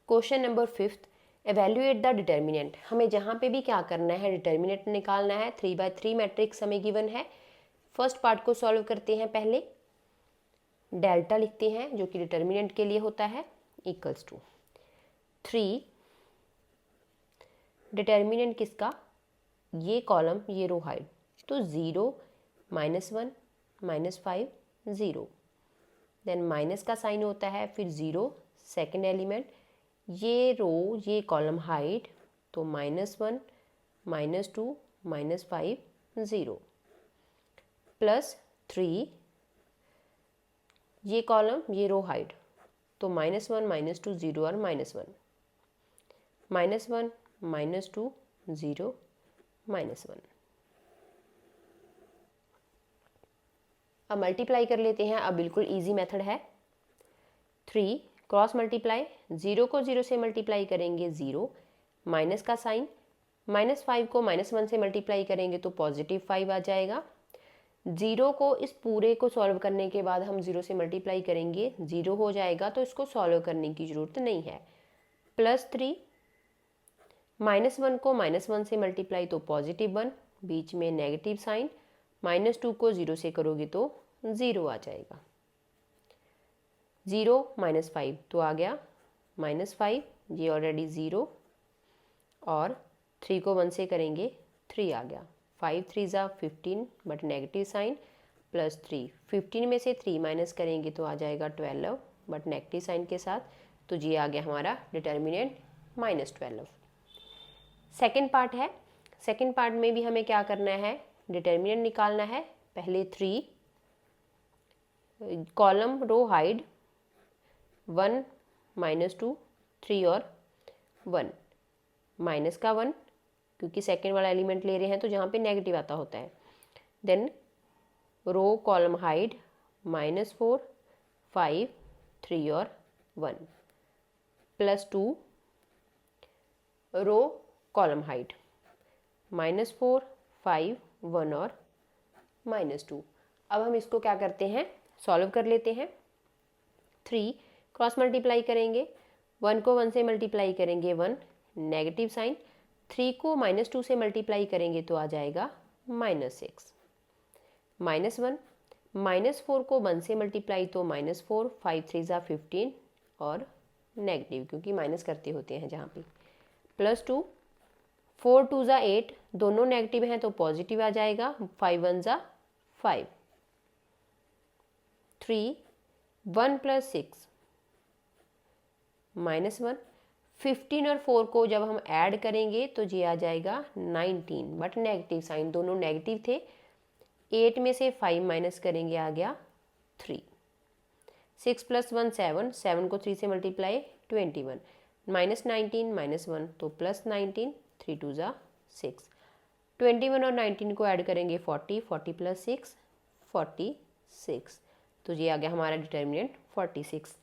Question number 5th, evaluate the determinant. हमें जहाँ पे भी क्या करना है, डिटर्मिनेंट निकालना है। 3/3 मैट्रिक्स हमें गिवन है। फर्स्ट पार्ट को सॉल्व करते हैं। पहले डेल्टा लिखते हैं जो कि डिटर्मिनेंट के लिए होता है, इक्वल्स टू 3, डिटर्मिनेंट किसका, ये कॉलम ये रो हाइट, तो 0 -1 -5 0, देन माइनस का साइन होता है, फिर 0 सेकेंड एलिमेंट, ये रो ये कॉलम हाइट, तो -1 -2 -5 0, प्लस 3 ये कॉलम ये रो हाइट, तो -1 -2 0 और -1 -1 -2 0 -1। अब मल्टीप्लाई कर लेते हैं। अब बिल्कुल इजी मेथड है। 3 क्रॉस मल्टीप्लाई, 0 को 0 से मल्टीप्लाई करेंगे 0, माइनस का साइन, -5 को -1 से मल्टीप्लाई करेंगे तो +5 आ जाएगा। 0 को इस पूरे को सॉल्व करने के बाद हम 0 से मल्टीप्लाई करेंगे, 0 हो जाएगा, तो इसको सॉल्व करने की ज़रूरत नहीं है। +3 -1 को -1 से मल्टीप्लाई तो +1, बीच में नेगेटिव साइन, -2 को 0 से करोगे तो 0 आ जाएगा। 0 -5 तो आ गया -5, ये ऑलरेडी 0, और 3 को 1 से करेंगे 3 आ गया। 5 3 ज़ा 15 बट नेगेटिव साइन, +3, 15 में से 3 माइनस करेंगे तो आ जाएगा 12 बट नेगेटिव साइन के साथ, तो ये आ गया हमारा डिटर्मिनेंट -12। सेकेंड पार्ट है। सेकेंड पार्ट में भी हमें क्या करना है, डिटर्मिनेंट निकालना है। पहले 3 कॉलम रो हाइड 1 -2 3 और 1, माइनस का 1 क्योंकि सेकेंड वाला एलिमेंट ले रहे हैं तो जहाँ पे नेगेटिव आता होता है। देन रो कॉलम हाइड -4 5 3 और 1, +2 रो कॉलम हाइट -4 5 1 और -2। अब हम इसको क्या करते हैं, सॉल्व कर लेते हैं। 3 क्रॉस मल्टीप्लाई करेंगे, 1 को 1 से मल्टीप्लाई करेंगे 1, नेगेटिव साइन, 3 को -2 से मल्टीप्लाई करेंगे तो आ जाएगा -6, -1 -4 को 1 से मल्टीप्लाई तो -4, 5 3 ज़ा 15 और नेगेटिव क्योंकि माइनस करते होते हैं जहाँ पे, +2 4 2 ज़ा 8, दोनों नेगेटिव हैं तो पॉजिटिव आ जाएगा, 5 1 ज़ा 5, 3 1 + 6 -1, 15 और 4 को जब हम ऐड करेंगे तो ये आ जाएगा 19 बट नेगेटिव साइन, दोनों नेगेटिव थे। 8 में से 5 माइनस करेंगे आ गया 3, 6 + 1 7, 7 को 3 से मल्टीप्लाई 21, -19 -1 तो +19, 3 2 ज़ा 6, 21 और 19 को ऐड करेंगे 40, 40 + 6 46, तो ये आ गया हमारा डिटर्मिनेंट 46।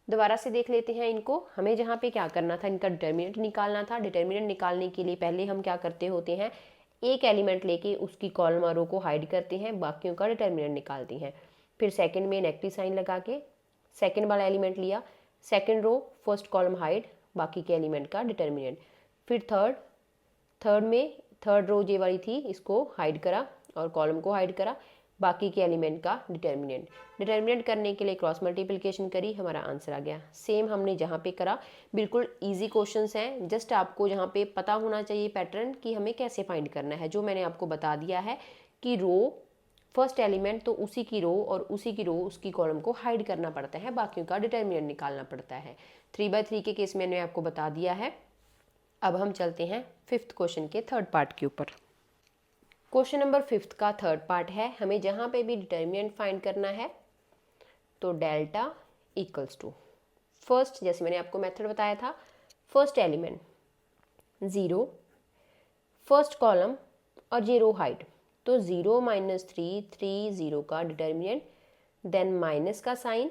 दोबारा से देख लेते हैं इनको। हमें जहाँ पे क्या करना था, इनका डिटर्मिनेंट निकालना था। डिटर्मिनेंट निकालने के लिए पहले हम क्या करते होते हैं, एक एलिमेंट लेके उसकी कॉलम और रो को हाइड करते हैं, बाकियों का डिटर्मिनेंट निकालते हैं। फिर सेकंड में नेगेटिव साइन लगा के सेकंड वाला एलिमेंट लिया, second row first column hide, बाकी के एलिमेंट का डिटर्मिनेंट। फिर थर्ड में थर्ड रो ये वाली थी, इसको हाइड करा और कॉलम को हाइड करा, बाकी के एलिमेंट का डिटर्मिनेंट करने के लिए क्रॉस मल्टीप्लिकेशन करी, हमारा आंसर आ गया। सेम हमने जहाँ पे करा, बिल्कुल इजी क्वेश्चंस हैं। जस्ट आपको जहाँ पे पता होना चाहिए पैटर्न कि हमें कैसे फाइंड करना है, जो मैंने आपको बता दिया है कि रो फर्स्ट एलिमेंट तो उसी की रो और उसी की रो उसकी कॉलम को हाइड करना पड़ता है, बाकियों का डिटर्मिनेंट निकालना पड़ता है। 3/3 के केस मैंने आपको बता दिया है। अब हम चलते हैं 5th क्वेश्चन के थर्ड पार्ट के ऊपर। क्वेश्चन नंबर 5th का थर्ड पार्ट है। हमें जहाँ पे भी डिटर्मिनेंट फाइंड करना है तो डेल्टा इक्वल्स टू फर्स्ट, जैसे मैंने आपको मेथड बताया था, फर्स्ट एलिमेंट 0, फर्स्ट कॉलम और ये रो हाइट, तो 0 -3 3 0 का डिटर्मिनेंट, देन माइनस का साइन,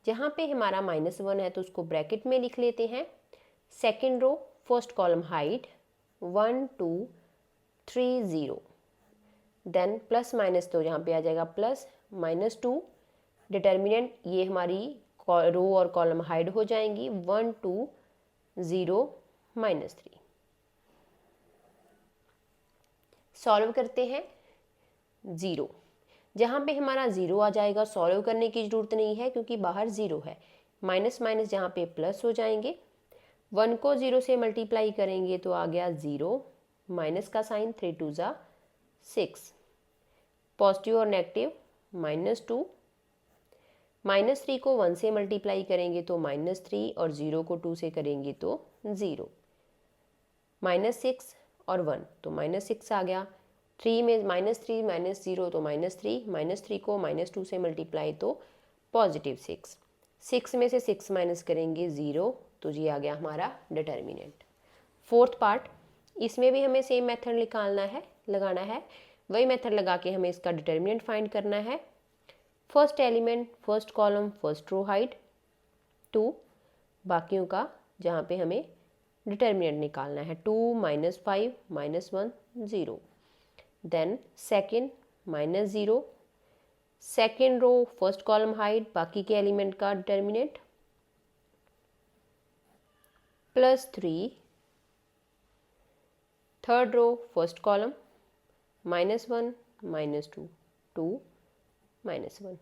जहाँ पे हमारा -1 है तो उसको ब्रैकेट में लिख लेते हैं। Second row first column hide 1 2 3 0, then plus minus तो यहाँ पे आ जाएगा प्लस, -2 डिटर्मिनेंट, ये हमारी रो और कॉलम हाइड हो जाएंगी, 1 2 0 -3। सॉल्व करते हैं। 0 जहाँ पे हमारा 0 आ जाएगा सॉल्व करने की ज़रूरत नहीं है क्योंकि बाहर 0 है। माइनस माइनस जहाँ पे प्लस हो जाएंगे। 1 को 0 से मल्टीप्लाई करेंगे तो आ गया 0, माइनस का साइन, 3 2 ज़ा 6। पॉजिटिव और नेगेटिव -2। -3 को 1 से मल्टीप्लाई करेंगे तो -3 और 0 को 2 से करेंगे तो 0। -6 और 1 तो -6 आ गया। 3 में -3 -0 तो -3, -3 को -2 से मल्टीप्लाई तो +6। 6 में से 6 माइनस करेंगे 0, तो ये आ गया हमारा डिटर्मिनेंट। फोर्थ पार्ट, इसमें भी हमें सेम मेथड लगाना है। वही मेथड लगा के हमें इसका डिटर्मिनेंट फाइंड करना है। First element, first column, first row hide 2, बाकियों का जहाँ पे हमें डिटर्मिनेंट निकालना है 2 -5 -1 0। Then second -0, second row first column height, बाकी के एलिमेंट का determinant +3, third row first column -1 -2 2 -1।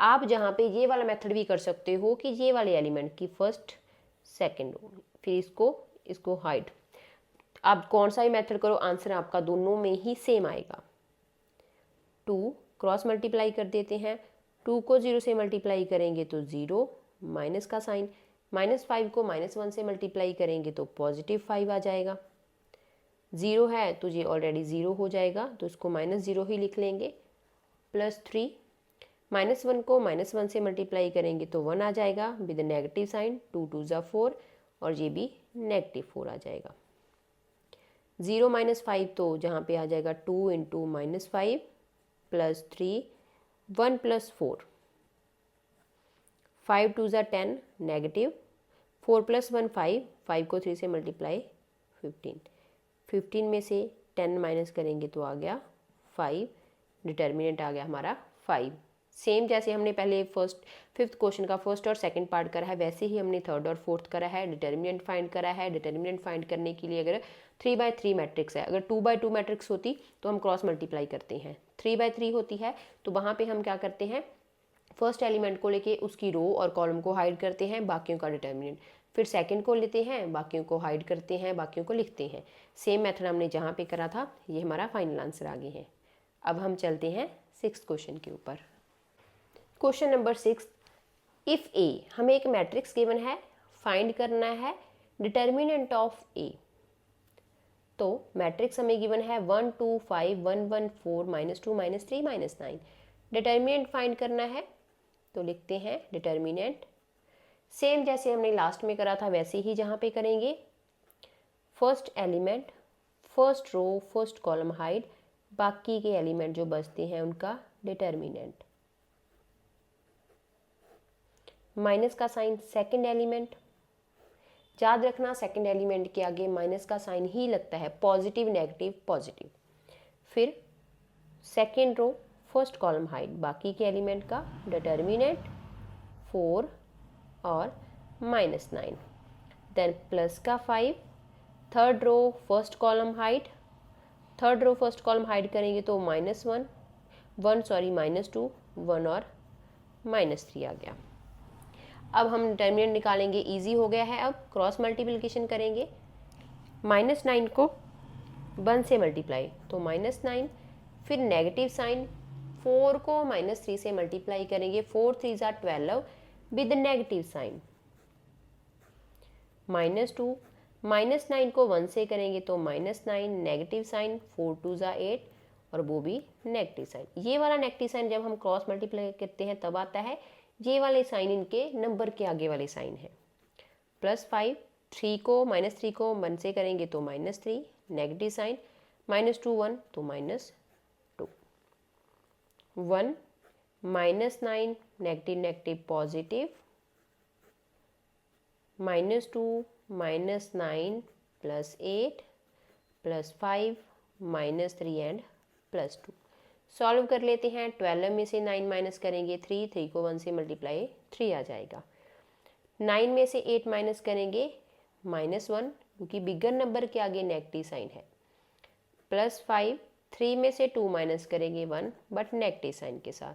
आप जहाँ पे ये वाला मेथड भी कर सकते हो कि ये वाले एलिमेंट की फर्स्ट सेकेंड रो, फिर इसको हाइड। आप कौन सा ही मेथड करो आंसर आपका दोनों में ही सेम आएगा। 2 क्रॉस मल्टीप्लाई कर देते हैं। 2 को 0 से मल्टीप्लाई करेंगे तो 0, माइनस का साइन, -5 को -1 से मल्टीप्लाई करेंगे तो +5 आ जाएगा। 0 है तो ये ऑलरेडी 0 हो जाएगा तो इसको -0 ही लिख लेंगे। +3, -1 को -1 से मल्टीप्लाई करेंगे तो 1 आ जाएगा विद नेगेटिव साइन, 2 2 ज़ा 4 और ये भी -4 आ जाएगा। 0 -5 तो जहाँ पे आ जाएगा 2 × -5 +3 1 + 4, 5 2 ज़ा 10 नेगेटिव, 4 + 1 5, 5 को 3 से मल्टीप्लाई 15, 15 में से 10 माइनस करेंगे तो आ गया 5। डिटर्मिनेंट आ गया हमारा 5। सेम जैसे हमने पहले फिफ्थ क्वेश्चन का फर्स्ट और सेकंड पार्ट करा है वैसे ही हमने थर्ड और फोर्थ करा है। डिटर्मिनेंट फाइंड करा है। डिटर्मिनेंट फाइंड करने के लिए अगर 3/3 मैट्रिक्स है, अगर 2/2 मैट्रिक्स होती तो हम क्रॉस मल्टीप्लाई करते हैं। 3/3 होती है तो वहाँ पे हम क्या करते हैं, फर्स्ट एलिमेंट को लेके उसकी रो और कॉलम को हाइड करते हैं, बाकियों का डिटर्मिनेंट। फिर सेकंड को लेते हैं, बाकियों को हाइड करते हैं, बाकियों को लिखते हैं। सेम मेथड हमने जहाँ पे करा था। ये हमारा फाइनल आंसर आगे है। अब हम चलते हैं 6th क्वेश्चन के ऊपर। क्वेश्चन नंबर 6, इफ़ ए, हमें एक मैट्रिक्स गिवन है, फाइंड करना है डिटर्मिनेंट ऑफ ए। तो मैट्रिक्स हमें गिवन है 1 2 5 1 1 4 -2 -3 -9। डिटर्मिनेंट फाइंड करना है तो लिखते हैं डिटर्मिनेंट। सेम जैसे हमने लास्ट में करा था वैसे ही जहाँ पे करेंगे। First element, first row, first column hide, बाकी के एलिमेंट जो बचते हैं उनका डिटर्मिनेंट। माइनस का साइन सेकंड एलिमेंट, याद रखना सेकंड एलिमेंट के आगे माइनस का साइन ही लगता है, पॉजिटिव नेगेटिव पॉजिटिव। फिर second row first column height, बाकी के एलिमेंट का डिटर्मिनेंट 4 और -9। देन प्लस का 5, third row first column hide, third row first column hide करेंगे तो -2 1 और -3 आ गया। अब हम डिटर्मिनेंट निकालेंगे, इजी हो गया है। अब क्रॉस मल्टीप्लिकेशन करेंगे। -9 को 1 से मल्टीप्लाई तो -9, फिर नेगेटिव साइन, 4 को -3 से मल्टीप्लाई करेंगे, 4 3 ज़ा 12 विद नेगेटिव साइन। -2, -9 को 1 से करेंगे तो -9, नेगेटिव साइन, 4 2 ज़ा 8 और वो भी नेगेटिव साइन। ये वाला नेगेटिव साइन जब हम क्रॉस मल्टीप्लाई करते हैं तब आता है। ये वाले साइन इनके नंबर के आगे वाले साइन है। +5, 3 को 1 से करेंगे तो -3, नेगेटिव साइन, -2 1 तो -2, 1 -9 negative negative positive, -2 -9 +8 +5 -3 and +2। Solve कर लेते हैं। 12 में से 9 माइनस करेंगे 3, 3 को 1 से मल्टीप्लाई 3 आ जाएगा। 9 में से 8 माइनस करेंगे -1 क्योंकि बिगर नंबर के आगे नेगेटिव साइन है, +5, 3 में से 2 माइनस करेंगे 1 बट नेगेटिव साइन के साथ,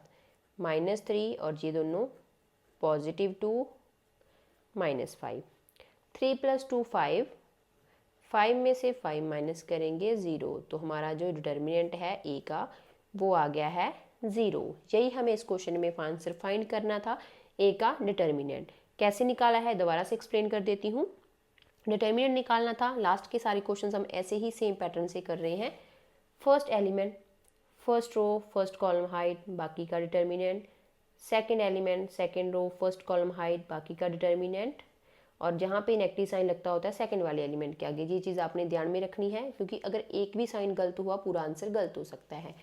-3 और ये दोनों +2 -5, 3 + 2 5, 5 में से 5 माइनस करेंगे 0, तो हमारा जो डिटर्मिनेंट है ए का वो आ गया है 0। यही हमें इस क्वेश्चन में आंसर फाइंड करना था, ए का डिटर्मिनेंट। कैसे निकाला है दोबारा से एक्सप्लेन कर देती हूँ। डिटर्मिनेंट निकालना था, लास्ट के सारे क्वेश्चंस हम ऐसे ही सेम पैटर्न से कर रहे हैं। First element, first row, first column height, बाकी का determinant, second element, second row, first column height, बाकी का डिटर्मिनेंट, और जहाँ पे नेगेटिव साइन लगता होता है सेकंड वाले एलिमेंट के आगे, ये चीज़ आपने ध्यान में रखनी है क्योंकि अगर एक भी साइन गलत हुआ पूरा आंसर गलत हो सकता है।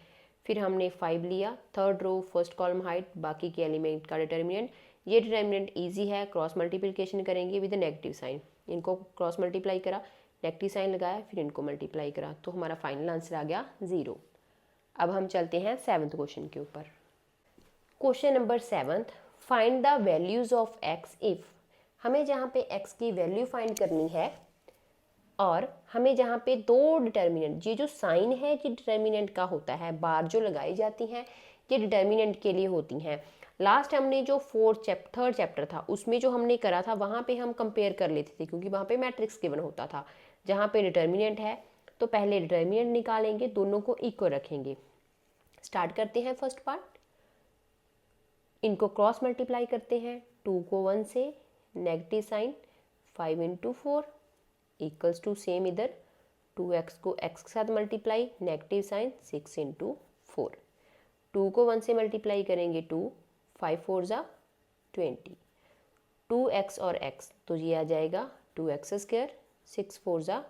फिर हमने 5 लिया, third row, first column height, बाकी के एलिमेंट का डिटर्मिनेंट। ये डिटर्मिनेंट ईजी है, क्रॉस मल्टीप्लिकेशन करेंगे विद नेगेटिव साइन, इनको क्रॉस मल्टीप्लाई करा, नेगेटिव साइन लगाया, फिर इनको मल्टीप्लाई करा, तो हमारा फाइनल आंसर आ गया 0। अब हम चलते हैं 7th क्वेश्चन के ऊपर। Question number 7, find the values of x if. हमें जहाँ पे x की वैल्यू फाइंड करनी है और हमें जहाँ पे दो डिटर्मिनेंट, ये जो साइन है ये डिटर्मिनेंट का होता है, बार जो लगाई जाती हैं ये डिटर्मिनेंट के लिए होती हैं। लास्ट हमने जो थर्ड चैप्टर था उसमें जो हमने करा था वहाँ पे हम कंपेयर कर लेते थे क्योंकि वहाँ पे मैट्रिक्स गिवन होता था। जहाँ पे डिटर्मिनेंट है तो पहले डिटर्मिनेंट निकालेंगे, दोनों को इक्वल रखेंगे। स्टार्ट करते हैं फर्स्ट पार्ट, इनको क्रॉस मल्टीप्लाई करते हैं, 2 को 1 से, negative sign 5 × 4 equals to same इधर 2x को x के साथ मल्टीप्लाई, नेगेटिव साइन 6 × 4, 2 को 1 से मल्टीप्लाई करेंगे 2, 5 4 ज़ा 20, 2x और x तो ये आ जाएगा 2x², 6 4 ज़ा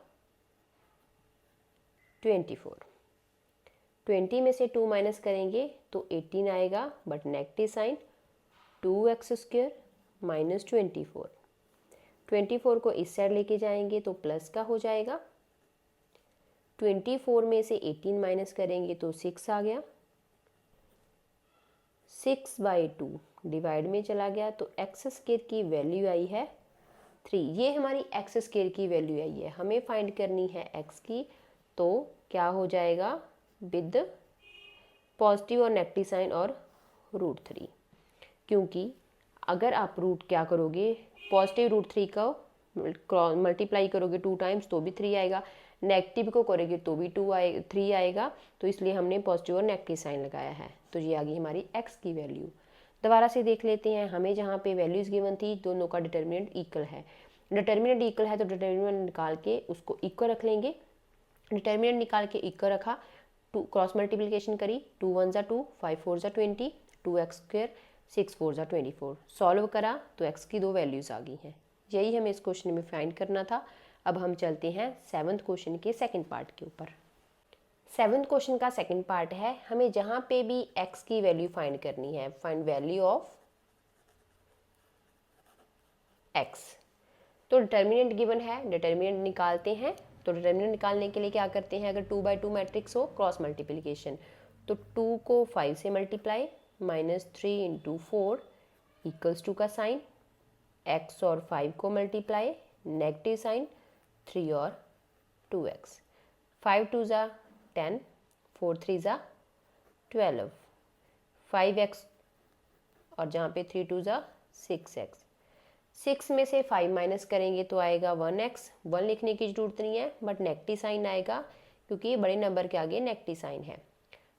24, 20 में से 2 माइनस करेंगे तो 18 आएगा बट नेगेटिव साइन, 2x² -24, 24 को इस साइड लेके जाएंगे तो प्लस का हो जाएगा, 24 में से 18 माइनस करेंगे तो 6 आ गया, 6/2 डिवाइड में चला गया तो x² की वैल्यू आई है 3। ये हमारी x² की वैल्यू आई है, हमें फाइंड करनी है x की, तो क्या हो जाएगा विद पॉजिटिव और नेगेटिव साइन और √3, क्योंकि अगर आप रूट क्या करोगे, पॉजिटिव √3 का मल्टीप्लाई करोगे 2 टाइम्स तो भी 3 आएगा, नेगेटिव को करोगे तो भी 3 आएगा, तो इसलिए हमने पॉजिटिव और नेगेटिव साइन लगाया है। तो ये आ गई हमारी x की वैल्यू। दोबारा से देख लेते हैं, हमें जहाँ पे वैल्यूज़ गिवन थी दोनों का डिटर्मिनेंट इक्वल है, डिटर्मिनेंट इक्वल है तो डिटर्मिनेंट निकाल के उसको इक्वल रख लेंगे। डिटर्मिनेंट निकाल के इक्वल रखा, 2 क्रॉस मल्टीप्लिकेशन करी, 2 1 ज़ा 2, 5 4 ज़ा 20, 2x², 6 4 ज़ा 24, सॉल्व करा तो x की दो वैल्यूज़ आ गई हैं। यही हमें इस क्वेश्चन में फाइंड करना था। अब हम चलते हैं 7th क्वेश्चन के सेकंड पार्ट के ऊपर। 7th क्वेश्चन का सेकंड पार्ट है, हमें जहाँ पे भी x की वैल्यू फाइंड करनी है, फाइंड वैल्यू ऑफ x। तो डिटर्मिनेंट गिवन है, डिटर्मिनेंट निकालते हैं। तो डिटर्मिनेंट निकालने के लिए क्या करते हैं, अगर 2/2 मैट्रिक्स हो क्रॉस मल्टीप्लिकेशन, तो 2 को 5 से मल्टीप्लाई, -3 × 4 इक्वल्स टू का साइन, x और 5 को मल्टीप्लाई, नेगेटिव साइन 3 और 2x, 5 2 ज़ा 10, 4 3 ज़ा 12, 5x और जहाँ पे 3 2 ज़ा 6x, 6 में से 5 माइनस करेंगे तो आएगा 1x, 1 लिखने की जरूरत नहीं है बट नेगेटिव साइन आएगा क्योंकि ये बड़े नंबर के आगे नेगेटिव साइन है।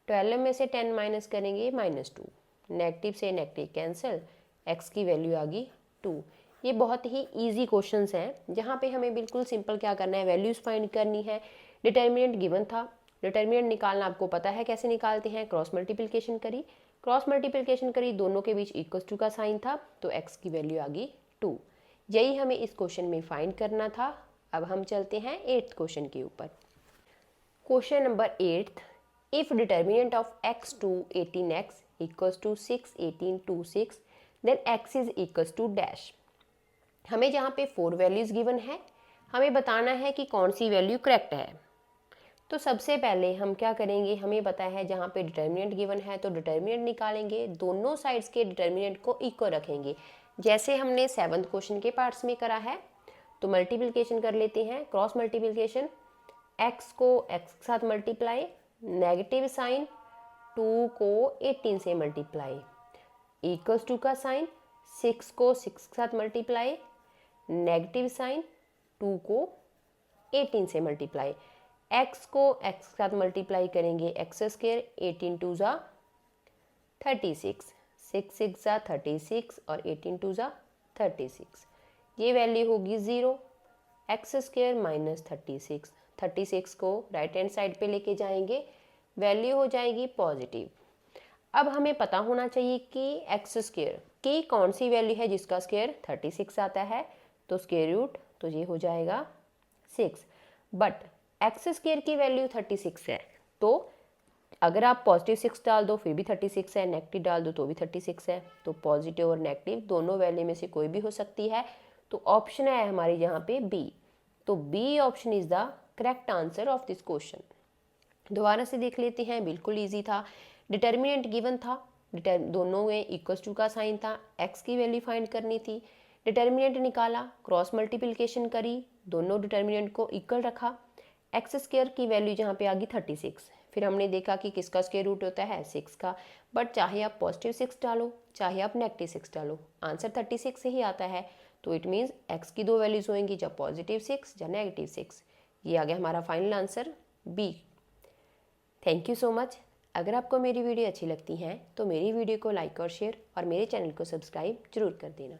12 में से 10 माइनस करेंगे -2, नेगेटिव से नेगेटिव कैंसिल, x की वैल्यू आ गई 2। ये बहुत ही इजी क्वेश्चंस हैं जहाँ पे हमें बिल्कुल सिंपल क्या करना है, वैल्यूज़ फाइंड करनी है। डिटर्मिनेंट गिवन था, डिटर्मिनेंट निकालना आपको पता है कैसे निकालते हैं, क्रॉस मल्टीप्लिकेशन करी, क्रॉस मल्टीप्लिकेशन करी, दोनों के बीच इक्वल टू का साइन था तो x की वैल्यू आ गई 2। यही हमें इस क्वेश्चन में फाइंड करना था। अब हम चलते हैं 8th क्वेश्चन के ऊपर। Question number 8, if determinant of x2 18x equals to 6 18 2 6 then x is equals to dash. हमें जहाँ पे 4 वैल्यूज़ गिवन है, हमें बताना है कि कौन सी वैल्यू करेक्ट है। तो सबसे पहले हम क्या करेंगे, हमें पता है जहाँ पे डिटर्मिनेंट गिवन है तो डिटर्मिनेंट निकालेंगे, दोनों साइड्स के डिटर्मिनेंट को इक्वल रखेंगे जैसे हमने 7th क्वेश्चन के पार्ट्स में करा है। तो मल्टीप्लिकेशन कर लेते हैं, क्रॉस मल्टीप्लिकेशन, x को x के साथ मल्टीप्लाई, नेगेटिव साइन 2 को 18 से मल्टीप्लाई, इक्वल्स टू का साइन 6 को 6 के साथ मल्टीप्लाई, नेगेटिव साइन 2 को 18 से मल्टीप्लाई, x को x के साथ मल्टीप्लाई करेंगे एक्स स्क्वायर, 18 टू ज़ा 36, 6 6 ज़ा 36 और 18 टू ज़ा 36, ये वैल्यू होगी 0, एक्स स्क्वायर माइनस 36, 36 को राइट हैंड साइड पे लेके जाएंगे, वैल्यू हो जाएगी पॉजिटिव। अब हमें पता होना चाहिए कि एक्स स्क्वायर की कौन सी वैल्यू है जिसका स्क्वायर 36 आता है, तो स्क्वायर रूट, तो ये हो जाएगा 6, बट एक्स स्क्वायर की वैल्यू 36 है, तो अगर आप पॉजिटिव 6 डाल दो फिर भी 36 है, नेगेटिव डाल दो तो भी 36 है, तो पॉजिटिव और नेगेटिव दोनों वैल्यू में से कोई भी हो सकती है, तो ऑप्शन है हमारी यहाँ पे बी, तो B option is the correct answer of this question. दोबारा से देख लेते हैं, बिल्कुल इजी था, डिटर्मिनेंट गिवन था, दोनों में इक्वल्स टू का साइन था, एक्स की वैल्यू फाइंड करनी थी, डिटर्मिनेंट निकाला, क्रॉस मल्टीप्लिकेशन करी, दोनों डिटर्मिनेंट को इक्वल रखा, एक्स स्क्वायर की वैल्यू जहाँ पे आ गई 36, फिर हमने देखा कि किसका स्क्वायर रूट होता है 6 का, बट चाहे आप पॉजिटिव 6 डालो चाहे आप नेगेटिव 6 डालो, आंसर 36 से ही आता है, तो इट मीन्स एक्स की दो वैल्यूज होंगी, या पॉजिटिव 6 या नेगेटिव 6, ये आ गया हमारा final answer B. Thank you so much. अगर आपको मेरी वीडियो अच्छी लगती है तो मेरी वीडियो को लाइक और शेयर और मेरे चैनल को सब्सक्राइब जरूर कर देना।